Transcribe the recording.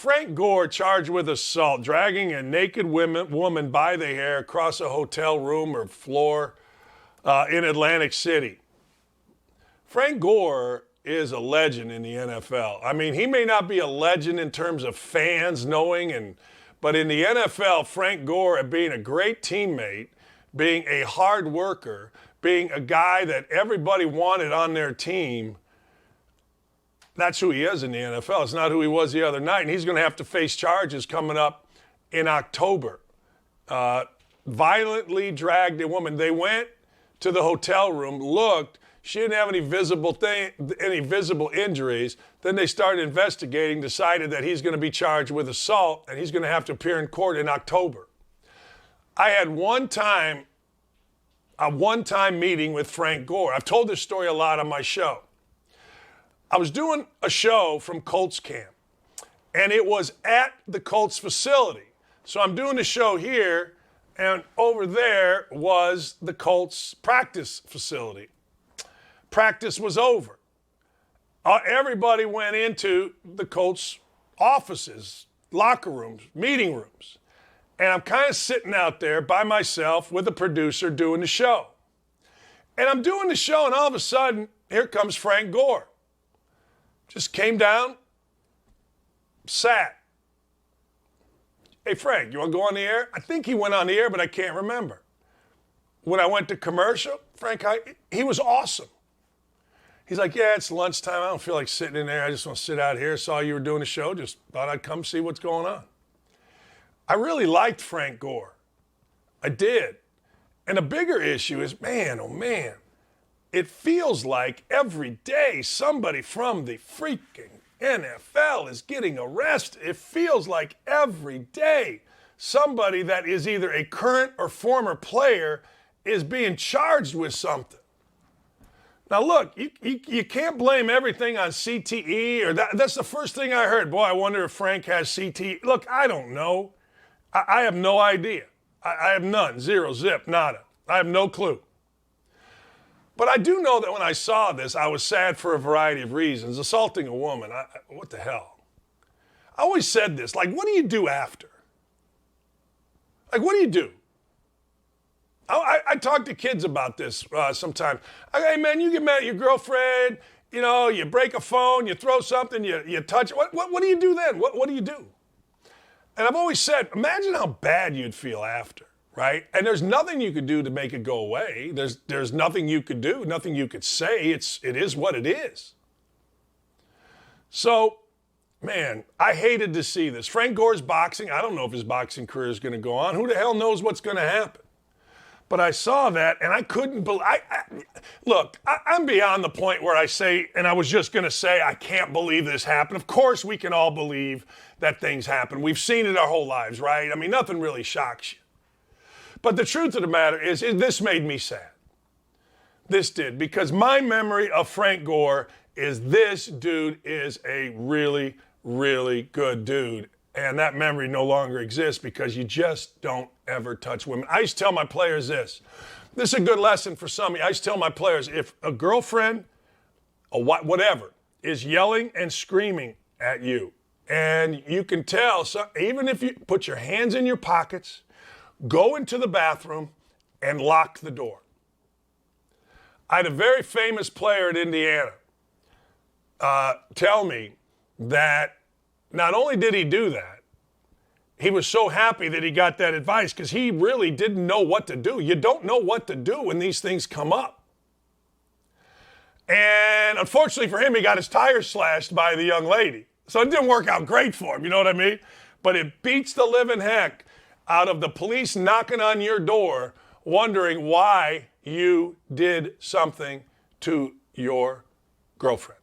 Frank Gore charged with assault, dragging a naked woman by the hair across a hotel room or floor in Atlantic City. Frank Gore is a legend in the NFL. I mean, he may not be a legend in terms of fans knowing, but in the NFL, Frank Gore, being a great teammate, being a hard worker, being a guy that everybody wanted on their team, that's who he is in the NFL. It's not who he was the other night, and he's going to have to face charges coming up in October. Violently dragged a woman. They went to the hotel room, looked. She didn't have any visible injuries. Then they started investigating, decided that he's going to be charged with assault, and he's going to have to appear in court in October. I had a one-time meeting with Frank Gore. I've told this story a lot on my show. I was doing a show from Colts camp, and it was at the Colts facility. So I'm doing the show here, and over there was the Colts practice facility. Practice was over. Everybody went into the Colts offices, locker rooms, meeting rooms. And I'm kind of sitting out there by myself with a producer doing the show. And I'm doing the show, and all of a sudden, here comes Frank Gore. Just came down, sat. Hey, Frank, you want to go on the air? I think he went on the air, but I can't remember. When I went to commercial, Frank, he was awesome. He's like, yeah, it's lunchtime. I don't feel like sitting in there. I just want to sit out here. Saw you were doing a show. Just thought I'd come see what's going on. I really liked Frank Gore. I did. And the bigger issue is, man, oh man, it feels like every day somebody from the freaking NFL is getting arrested. It feels like every day somebody that is either a current or former player is being charged with something. Now, look, you can't blame everything on CTE, or that's the first thing I heard. Boy, I wonder if Frank has CTE. Look, I don't know. I have no idea. I have none. Zero, zip, nada. I have no clue. But I do know that when I saw this, I was sad for a variety of reasons. Assaulting a woman, what the hell? I always said this, like, what do you do after? Like, what do you do? I talk to kids about this sometimes. Hey, man, you get mad at your girlfriend, you break a phone, you throw something, you touch it. What do you do then? What do you do? And I've always said, imagine how bad you'd feel after, right? And there's nothing you could do to make it go away. There's nothing you could do, nothing you could say. It is what it is. So, man, I hated to see this. Frank Gore's boxing, I don't know if his boxing career is going to go on. Who the hell knows what's going to happen? But I saw that, and I couldn't believe. Look, I'm beyond the point where I say, and I was just going to say, I can't believe this happened. Of course, we can all believe that things happen. We've seen it our whole lives, right? I mean, nothing really shocks you. But the truth of the matter is this made me sad. This did, because my memory of Frank Gore is this dude is a really, really good dude. And that memory no longer exists because you just don't ever touch women. I used to tell my players this. This is a good lesson for some of you. I used to tell my players, if a girlfriend, or whatever, is yelling and screaming at you, and you can tell, so even if you put your hands in your pockets, go into the bathroom, and lock the door. I had a very famous player at Indiana tell me that not only did he do that, he was so happy that he got that advice because he really didn't know what to do. You don't know what to do when these things come up. And unfortunately for him, he got his tires slashed by the young lady. So it didn't work out great for him, you know what I mean? But it beats the living heck out of the police knocking on your door wondering why you did something to your girlfriend.